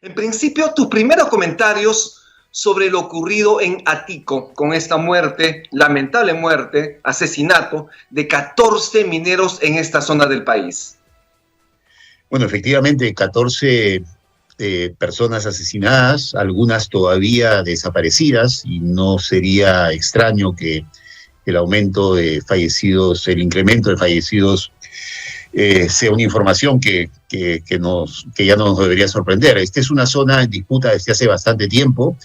En principio, tus primeros comentarios sobre lo ocurrido en Atico con esta muerte, lamentable muerte, asesinato de 14 mineros en esta zona del país. Bueno, efectivamente, 14 personas asesinadas, algunas todavía desaparecidas, y no sería extraño que el aumento de fallecidos, el incremento de fallecidos, sea una información que ya no nos debería sorprender. Esta es una zona en disputa desde hace bastante tiempo,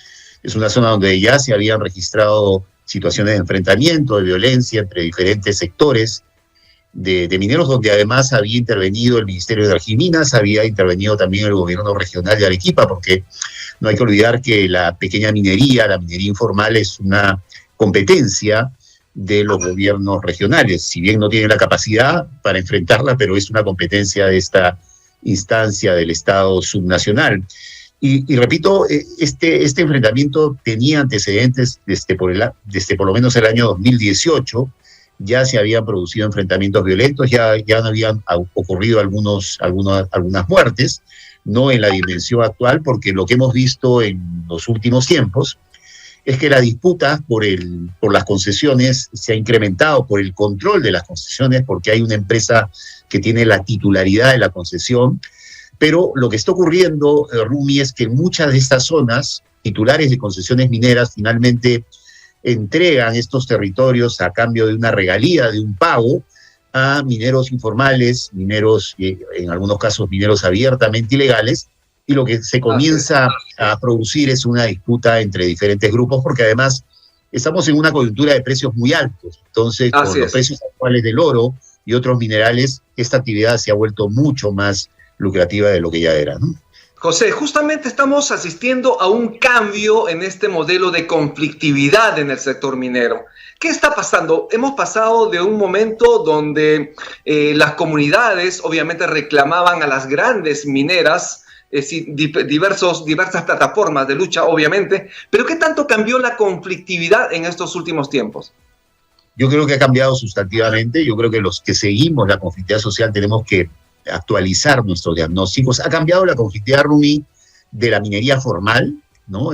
es una zona donde ya se habían registrado situaciones de enfrentamiento, de violencia entre diferentes sectores de mineros, donde además había intervenido el Ministerio de Energía y Minas, había intervenido también el gobierno regional de Arequipa, porque no hay que olvidar que la pequeña minería, la minería informal, es una competencia de los gobiernos regionales, si bien no tienen la capacidad para enfrentarla, pero es una competencia de esta instancia del Estado subnacional. Y repito, este enfrentamiento tenía antecedentes desde por lo menos el año 2018, ya se habían producido enfrentamientes violentos, ya habían ocurrido algunas muertes, no en la dimensión actual, porque lo que hemos visto en los últimos tiempos es que la disputa por las concesiones se ha incrementado, por el control de las concesiones, porque hay una empresa que tiene la titularidad de la concesión, pero lo que está ocurriendo, Rumi, es que en muchas de estas zonas, titulares de concesiones mineras finalmente entregan estos territorios a cambio de una regalía, de un pago, a mineros informales, mineros, en algunos casos mineros abiertamente ilegales, y lo que se comienza a producir es una disputa entre diferentes grupos, porque además estamos en una coyuntura de precios muy altos. Entonces, con los precios actuales del oro y otros minerales, esta actividad se ha vuelto mucho más lucrativa de lo que ya era, ¿no? José, justamente estamos asistiendo a un cambio en este modelo de conflictividad en el sector minero. ¿Qué está pasando? Hemos pasado de un momento donde las comunidades obviamente reclamaban a las grandes mineras, diversas plataformas de lucha, obviamente, pero ¿qué tanto cambió la conflictividad en estos últimos tiempos? Yo creo que ha cambiado sustantivamente. Yo creo que los que seguimos la conflictividad social tenemos que actualizar nuestros diagnósticos. Ha cambiado la conflictividad, Rumi, de la minería formal, ¿no?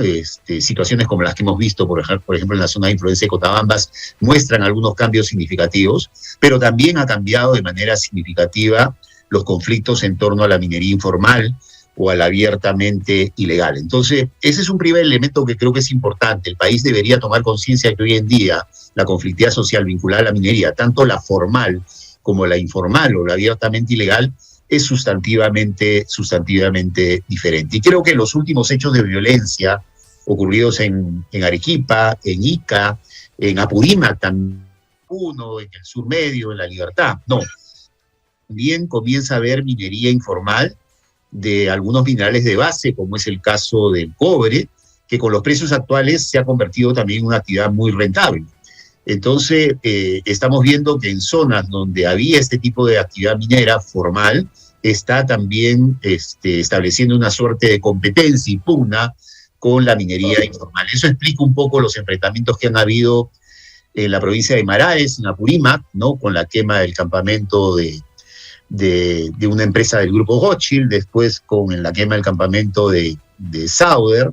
Situaciones como las que hemos visto, por ejemplo, en la zona de influencia de Cotabambas, muestran algunos cambios significativos, pero también ha cambiado de manera significativa los conflictos en torno a la minería informal o a la abiertamente ilegal. Entonces, ese es un primer elemento que creo que es importante. El país debería tomar conciencia de que hoy en día la conflictividad social vinculada a la minería, tanto la formal como la informal o la abiertamente ilegal, es sustantivamente diferente. Y creo que los últimos hechos de violencia ocurridos en Arequipa, en Ica, en Apurímac, también en el sur medio, en La Libertad, no. También comienza a haber minería informal de algunos minerales de base, como es el caso del cobre, que con los precios actuales se ha convertido también en una actividad muy rentable. Entonces, estamos viendo que en zonas donde había este tipo de actividad minera formal, está también estableciendo una suerte de competencia y pugna con la minería informal. Eso explica un poco los enfrentamientos que han habido en la provincia de Maraes, en Apurímac, ¿no? Con la quema del campamento de una empresa del grupo Rothschild, después con la quema del campamento de Sauder,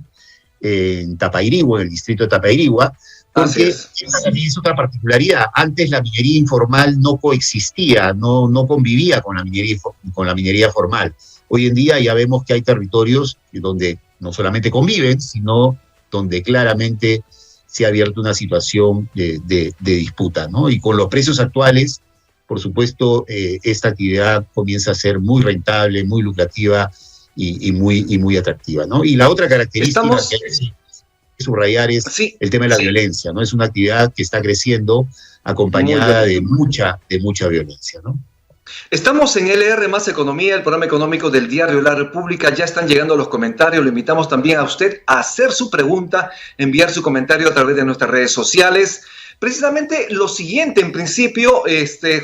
en Tapairihua, en el distrito de Tapairihua, porque esa también es otra particularidad. Antes la minería informal no coexistía, no convivía con la minería formal. Hoy en día ya vemos que hay territorios donde no solamente conviven, sino donde claramente se ha abierto una situación de disputa, ¿no? Y con los precios actuales, por supuesto, esta actividad comienza a ser muy rentable, muy lucrativa y muy atractiva, ¿no? Y la otra característica que hay que subrayar es el tema de la violencia, ¿no? Es una actividad que está creciendo acompañada de mucha violencia, ¿no? Estamos en LR Más Economía, el programa económico del diario La República. Ya están llegando los comentarios. Lo invitamos también a usted a hacer su pregunta, enviar su comentario a través de nuestras redes sociales. Precisamente lo siguiente, en principio,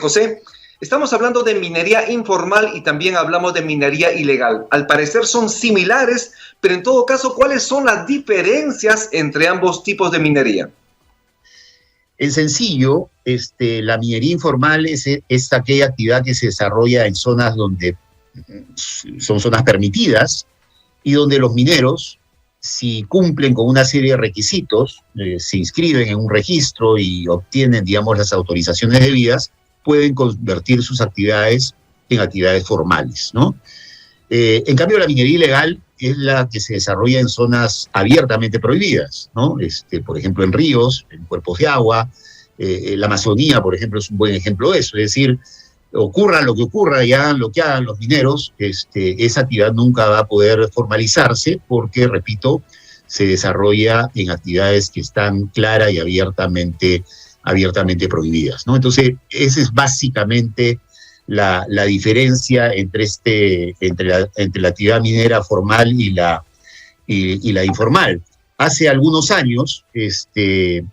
José, estamos hablando de minería informal y también hablamos de minería ilegal. Al parecer son similares, pero en todo caso, ¿cuáles son las diferencias entre ambos tipos de minería? En sencillo, la minería informal es aquella actividad que se desarrolla en zonas donde son zonas permitidas y donde los mineros, si cumplen con una serie de requisitos, se inscriben en un registro y obtienen, digamos, las autorizaciones debidas, pueden convertir sus actividades en actividades formales, ¿no? En cambio, la minería ilegal es la que se desarrolla en zonas abiertamente prohibidas, ¿no? Por ejemplo, en ríos, en cuerpos de agua. La Amazonía, por ejemplo, es un buen ejemplo de eso. Es decir, ocurra lo que ocurra y hagan lo que hagan los mineros, esa actividad nunca va a poder formalizarse porque, repito, se desarrolla en actividades que están clara y abiertamente prohibidas, ¿no? Entonces, esa es básicamente la diferencia entre la actividad minera formal y la informal. Hace algunos años se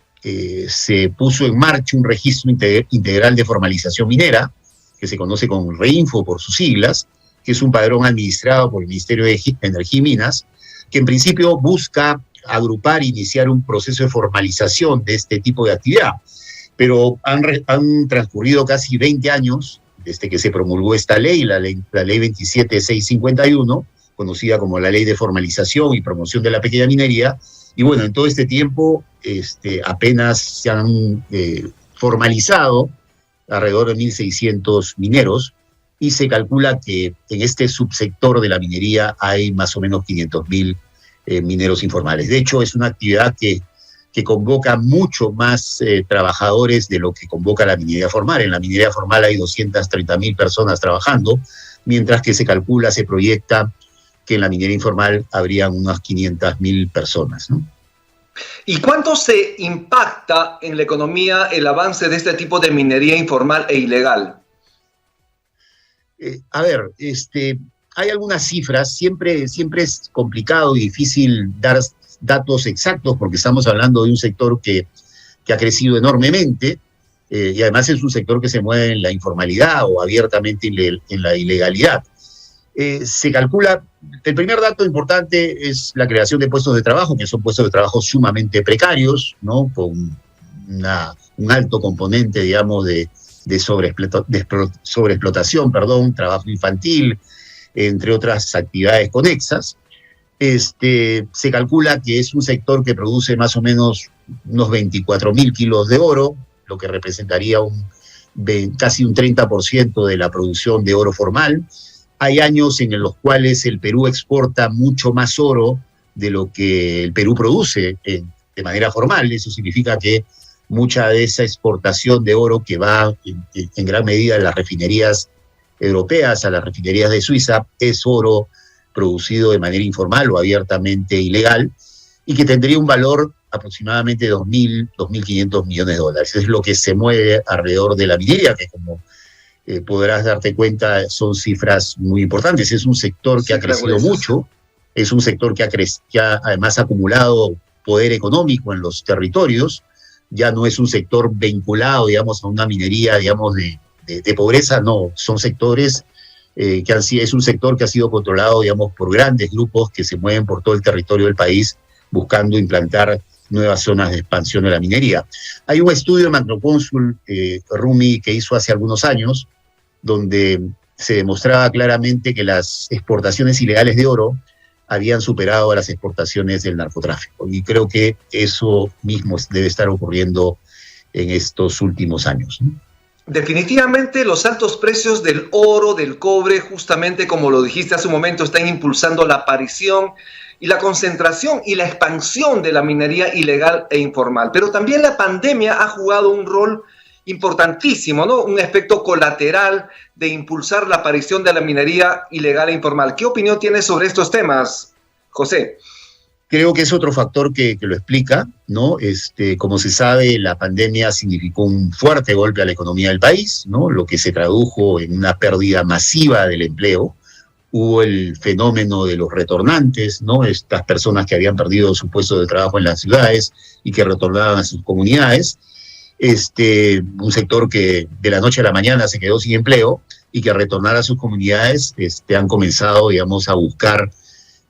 puso en marcha un registro integral de formalización minera, que se conoce como REINFO por sus siglas, que es un padrón administrado por el Ministerio de Energía y Minas, que en principio busca agrupar e iniciar un proceso de formalización de este tipo de actividad. Pero han transcurrido casi 20 años desde que se promulgó esta ley, la ley 27651, conocida como la Ley de Formalización y Promoción de la Pequeña Minería. Y bueno, en todo este tiempo apenas se han formalizado alrededor de 1.600 mineros, y se calcula que en este subsector de la minería hay más o menos 500.000 mineros informales. De hecho, es una actividad que convoca mucho más trabajadores de lo que convoca la minería formal. En la minería formal hay 230.000 personas trabajando, mientras que se proyecta que en la minería informal habrían unas 500.000 personas, ¿no? ¿Y cuánto se impacta en la economía el avance de este tipo de minería informal e ilegal? Hay algunas cifras, siempre es complicado y difícil dar datos exactos porque estamos hablando de un sector que ha crecido enormemente y además es un sector que se mueve en la informalidad o abiertamente en la ilegalidad. Se calcula, el primer dato importante es la creación de puestos de trabajo, que son puestos de trabajo sumamente precarios, ¿no? Con un alto componente, digamos, de sobreexplotación, trabajo infantil, entre otras actividades conexas. Se calcula que es un sector que produce más o menos unos 24.000 kilos de oro, lo que representaría casi un 30% de la producción de oro formal. Hay años en los cuales el Perú exporta mucho más oro de lo que el Perú produce de manera formal. Eso significa que mucha de esa exportación de oro que va en gran medida a las refinerías europeas, a las refinerías de Suiza, es oro producido de manera informal o abiertamente ilegal, y que tendría un valor aproximadamente de 2.500 millones de dólares. Es lo que se mueve alrededor de la minería, que como podrás darte cuenta son cifras muy importantes. Es un sector que ha crecido mucho, es un sector que ha además acumulado poder económico en los territorios. Ya no es un sector vinculado, digamos, a una minería, digamos, de pobreza, no, son sectores es un sector que ha sido controlado, digamos, por grandes grupos que se mueven por todo el territorio del país buscando implantar nuevas zonas de expansión de la minería. Hay un estudio de Macrocónsul, Rumi, que hizo hace algunos años, donde se demostraba claramente que las exportaciones ilegales de oro habían superado a las exportaciones del narcotráfico. Y creo que eso mismo debe estar ocurriendo en estos últimos años, ¿no? Definitivamente los altos precios del oro, del cobre, justamente como lo dijiste hace un momento, están impulsando la aparición y la concentración y la expansión de la minería ilegal e informal. Pero también la pandemia ha jugado un rol importantísimo, ¿no? Un efecto colateral de impulsar la aparición de la minería ilegal e informal. ¿Qué opinión tienes sobre estos temas, José? Creo que es otro factor que lo explica, ¿no? Como se sabe, la pandemia significó un fuerte golpe a la economía del país, ¿no? Lo que se tradujo en una pérdida masiva del empleo. Hubo el fenómeno de los retornantes, ¿no? Estas personas que habían perdido su puesto de trabajo en las ciudades y que retornaban a sus comunidades. Un sector que de la noche a la mañana se quedó sin empleo y que al retornar a sus comunidades han comenzado, digamos, a buscar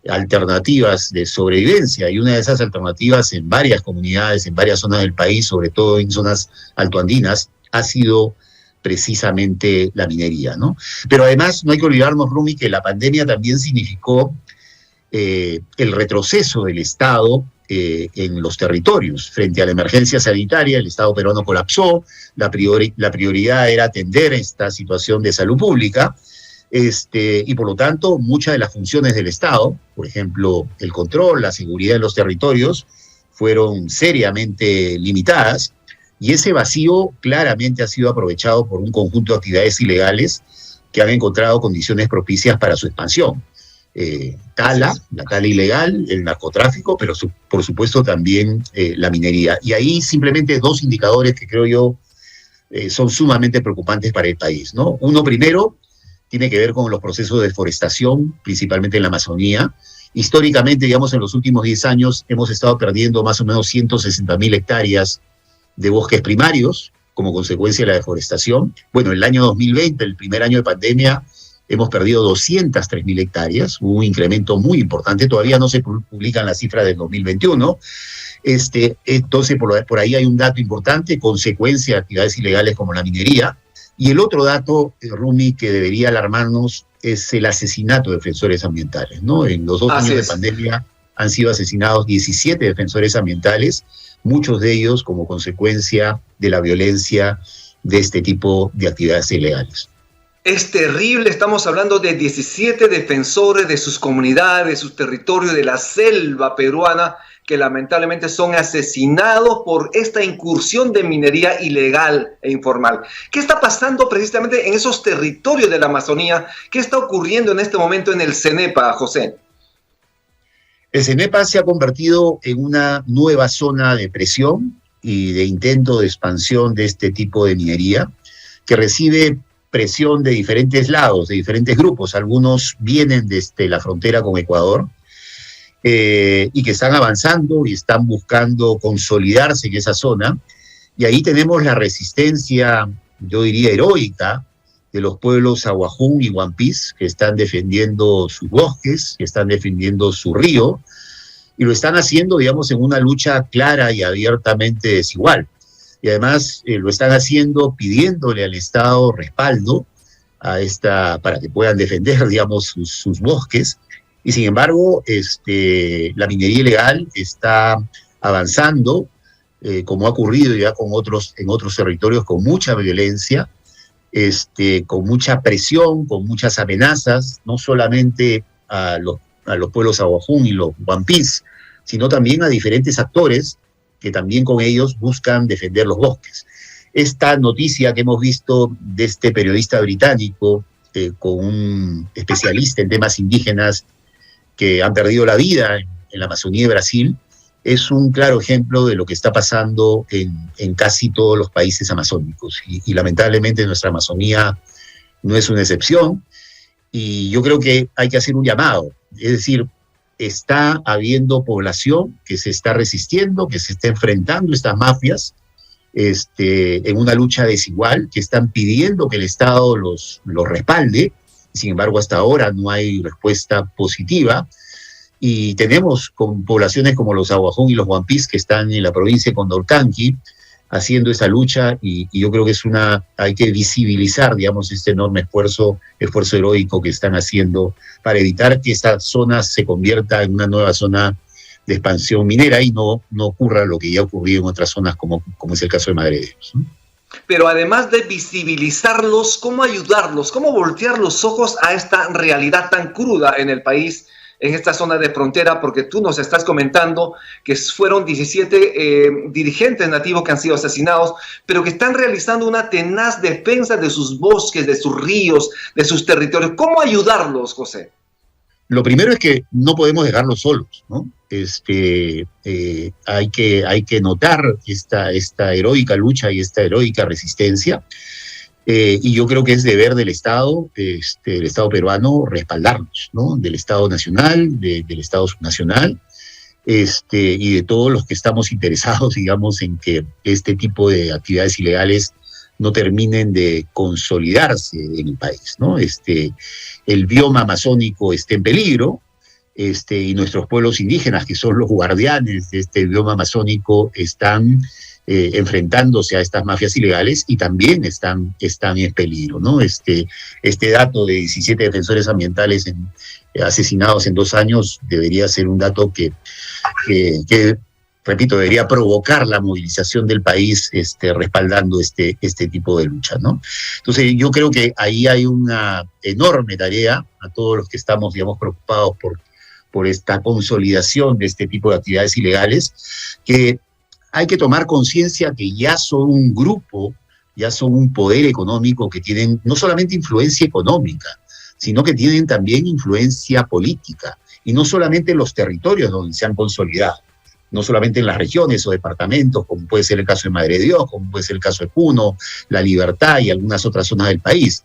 alternativas de sobrevivencia, y una de esas alternativas en varias comunidades, en varias zonas del país, sobre todo en zonas altoandinas, ha sido precisamente la minería, ¿no? Pero además no hay que olvidarnos, Rumi, que la pandemia también significó el retroceso del Estado en los territorios. Frente a la emergencia sanitaria, el Estado peruano colapsó, la prioridad era atender esta situación de salud pública, y por lo tanto muchas de las funciones del Estado, por ejemplo, el control, la seguridad en los territorios, fueron seriamente limitadas, y ese vacío claramente ha sido aprovechado por un conjunto de actividades ilegales que han encontrado condiciones propicias para su expansión. La tala ilegal, el narcotráfico, pero por supuesto también la minería. Y ahí simplemente dos indicadores que creo yo son sumamente preocupantes para el país, ¿no? Uno primero tiene que ver con los procesos de deforestación, principalmente en la Amazonía. Históricamente, digamos, en los últimos 10 años hemos estado perdiendo más o menos 160.000 hectáreas de bosques primarios como consecuencia de la deforestación. Bueno, el año 2020, el primer año de pandemia, hemos perdido 203.000 hectáreas, hubo un incremento muy importante, todavía no se publican las cifras del 2021. Entonces, por ahí hay un dato importante, consecuencia de actividades ilegales como la minería. Y el otro dato, Rumi, que debería alarmarnos es el asesinato de defensores ambientales, ¿no? En los 2 años de pandemia han sido asesinados 17 defensores ambientales, muchos de ellos como consecuencia de la violencia de este tipo de actividades ilegales. Es terrible, estamos hablando de 17 defensores de sus comunidades, de sus territorios, de la selva peruana, que lamentablemente son asesinados por esta incursión de minería ilegal e informal. ¿Qué está pasando precisamente en esos territorios de la Amazonía? ¿Qué está ocurriendo en este momento en el CENEPA, José? El CENEPA se ha convertido en una nueva zona de presión y de intento de expansión de este tipo de minería, que recibe presión de diferentes lados, de diferentes grupos. Algunos vienen desde la frontera con Ecuador y que están avanzando y están buscando consolidarse en esa zona. Y ahí tenemos la resistencia, yo diría, heroica de los pueblos Aguajún y Huampís, que están defendiendo sus bosques, que están defendiendo su río, y lo están haciendo, digamos, en una lucha clara y abiertamente desigual. Y además lo están haciendo pidiéndole al Estado respaldo para que puedan defender, digamos, sus bosques. Y sin embargo, la minería ilegal está avanzando, como ha ocurrido ya en otros territorios, con mucha violencia, con mucha presión, con muchas amenazas, no solamente a los pueblos Aguajún y los Huampís, sino también a diferentes actores que también con ellos buscan defender los bosques. Esta noticia que hemos visto de este periodista británico con un especialista en temas indígenas que han perdido la vida en la Amazonía de Brasil es un claro ejemplo de lo que está pasando en casi todos los países amazónicos. Y lamentablemente nuestra Amazonía no es una excepción. Y yo creo que hay que hacer un llamado. Es decir, está habiendo población que se está resistiendo, que se está enfrentando a estas mafias en una lucha desigual, que están pidiendo que el Estado los respalde. Sin embargo, hasta ahora no hay respuesta positiva. Y tenemos con poblaciones como los Aguajún y los Huampís que están en la provincia de Condorcanqui haciendo esa lucha, y yo creo que hay que visibilizar, digamos, este enorme esfuerzo heroico que están haciendo para evitar que esta zona se convierta en una nueva zona de expansión minera y no ocurra lo que ya ha ocurrido en otras zonas como es el caso de Madre de Dios, ¿no? Pero además de visibilizarlos, ¿cómo ayudarlos? ¿Cómo voltear los ojos a esta realidad tan cruda en el país, en esta zona de frontera? Porque tú nos estás comentando que fueron 17 dirigentes nativos que han sido asesinados, pero que están realizando una tenaz defensa de sus bosques, de sus ríos, de sus territorios. ¿Cómo ayudarlos, José? Lo primero es que no podemos dejarlos solos, ¿no? Hay que notar esta heroica lucha y esta heroica resistencia. Y yo creo que es deber del Estado peruano respaldarnos, ¿no? Del Estado nacional, del Estado subnacional, y de todos los que estamos interesados, digamos, en que este tipo de actividades ilegales no terminen de consolidarse en el país, ¿no? El bioma amazónico está en peligro, y nuestros pueblos indígenas, que son los guardianes de este bioma amazónico, están enfrentándose a estas mafias ilegales y también están en peligro, ¿no? Este dato de 17 defensores ambientales asesinados en 2 años debería ser un dato que repito, debería provocar la movilización del país respaldando este tipo de lucha, ¿no? Entonces, yo creo que ahí hay una enorme tarea a todos los que estamos, digamos, preocupados por esta consolidación de este tipo de actividades ilegales, que hay que tomar conciencia que ya son un grupo, ya son un poder económico que tienen no solamente influencia económica, sino que tienen también influencia política, y no solamente en los territorios donde se han consolidado, no solamente en las regiones o departamentos, como puede ser el caso de Madre de Dios, como puede ser el caso de Puno, La Libertad y algunas otras zonas del país.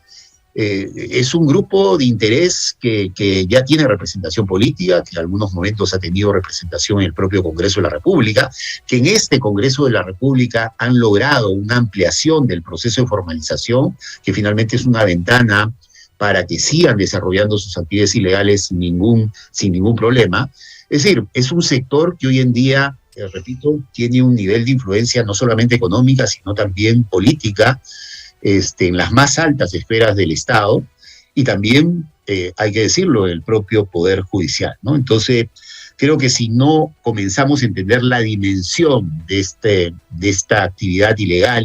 Es un grupo de interés que ya tiene representación política, que en algunos momentos ha tenido representación en el propio Congreso de la República, que en este Congreso de la República han logrado una ampliación del proceso de formalización, que finalmente es una ventana para que sigan desarrollando sus actividades ilegales sin ningún problema. Es decir, es un sector que hoy en día, repito, tiene un nivel de influencia no solamente económica, sino también política, en las más altas esferas del Estado, y también, hay que decirlo, el propio Poder Judicial, ¿no? Entonces, creo que si no comenzamos a entender la dimensión de esta actividad ilegal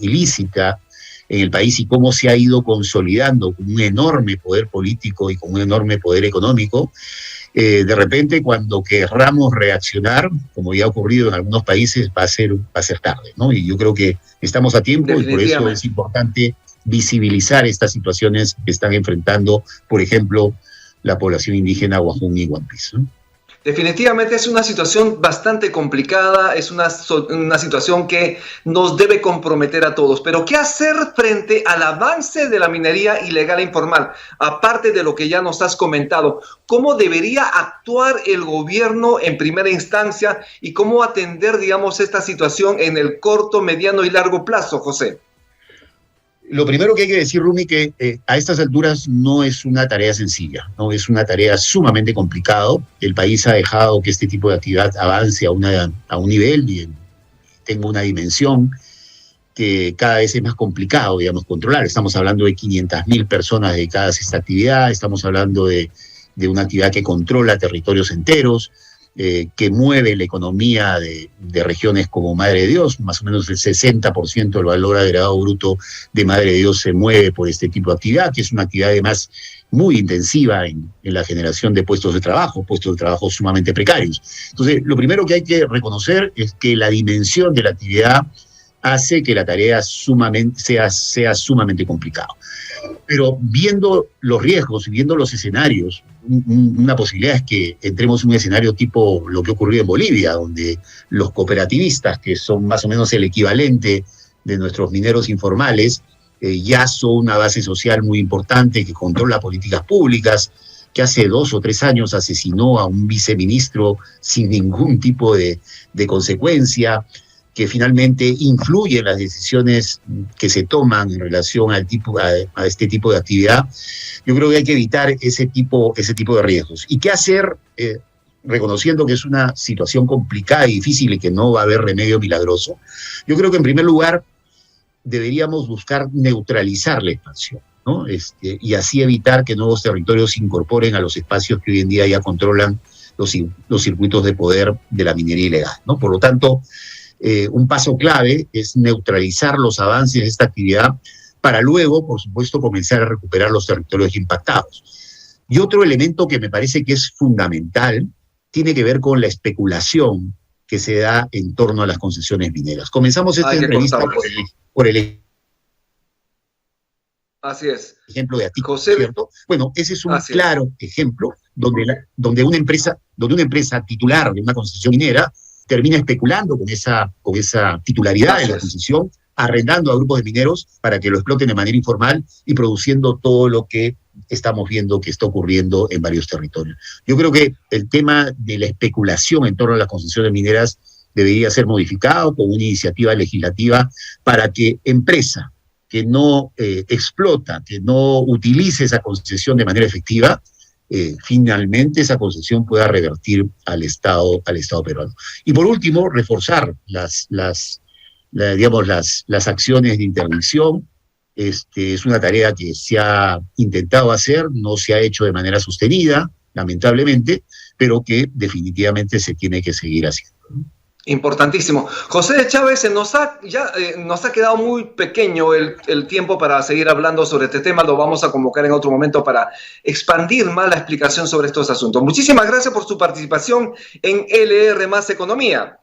ilícita en el país y cómo se ha ido consolidando con un enorme poder político y con un enorme poder económico, de repente cuando querramos reaccionar, como ya ha ocurrido en algunos países, va a ser tarde, ¿no? Y yo creo que estamos a tiempo y por eso es importante visibilizar estas situaciones que están enfrentando, por ejemplo, la población indígena Guajún y Guampis, ¿no? Definitivamente es una situación bastante complicada, es una situación que nos debe comprometer a todos. Pero ¿qué hacer frente al avance de la minería ilegal e informal? Aparte de lo que ya nos has comentado, ¿cómo debería actuar el gobierno en primera instancia y cómo atender, digamos, esta situación en el corto, mediano y largo plazo, José? Lo primero que hay que decir, Rumi, que a estas alturas no es una tarea sencilla, ¿no? Es una tarea sumamente complicada. El país ha dejado que este tipo de actividad avance a un nivel y tenga una dimensión que cada vez es más complicado, digamos, controlar. Estamos hablando de 500.000 personas dedicadas a esta actividad, estamos hablando de una actividad que controla territorios enteros, que mueve la economía de regiones como Madre de Dios. Más o menos el 60% del valor agregado bruto de Madre de Dios se mueve por este tipo de actividad, que es una actividad además muy intensiva en la generación de puestos de trabajo sumamente precarios. Entonces, lo primero que hay que reconocer es que la dimensión de la actividad hace que la tarea sea sumamente complicada. Pero viendo los riesgos y viendo los escenarios, una posibilidad es que entremos en un escenario tipo lo que ocurrió en Bolivia, donde los cooperativistas, que son más o menos el equivalente de nuestros mineros informales, ya son una base social muy importante que controla políticas públicas, que hace 2 o 3 años asesinó a un viceministro sin ningún tipo de consecuencia, que finalmente influye en las decisiones que se toman en relación a este tipo de actividad. Yo creo que hay que evitar ese tipo de riesgos. ¿Y qué hacer reconociendo que es una situación complicada y difícil y que no va a haber remedio milagroso? Yo creo que en primer lugar deberíamos buscar neutralizar la expansión, ¿no? Y así evitar que nuevos territorios se incorporen a los espacios que hoy en día ya controlan los circuitos de poder de la minería ilegal, ¿no? Por lo tanto, un paso clave es neutralizar los avances de esta actividad para luego, por supuesto, comenzar a recuperar los territorios impactados. Y otro elemento que me parece que es fundamental tiene que ver con la especulación que se da en torno a las concesiones mineras. Comenzamos esta entrevista por el Así es. Ejemplo de Atico, ¿cierto? Bueno, ese es un claro ejemplo donde una empresa titular de una concesión minera termina especulando con esa titularidad de la concesión, arrendando a grupos de mineros para que lo exploten de manera informal y produciendo todo lo que estamos viendo que está ocurriendo en varios territorios. Yo creo que el tema de la especulación en torno a las concesiones mineras debería ser modificado con una iniciativa legislativa para que empresa que no explota, que no utilice esa concesión de manera efectiva, finalmente esa concesión pueda revertir al Estado peruano. Y por último, reforzar las acciones de intervención. Es una tarea que se ha intentado hacer, no se ha hecho de manera sostenida, lamentablemente, pero que definitivamente se tiene que seguir haciendo. Importantísimo. José Chávez, nos ha quedado muy pequeño el tiempo para seguir hablando sobre este tema. Lo vamos a convocar en otro momento para expandir más la explicación sobre estos asuntos. Muchísimas gracias por su participación en LR Más Economía.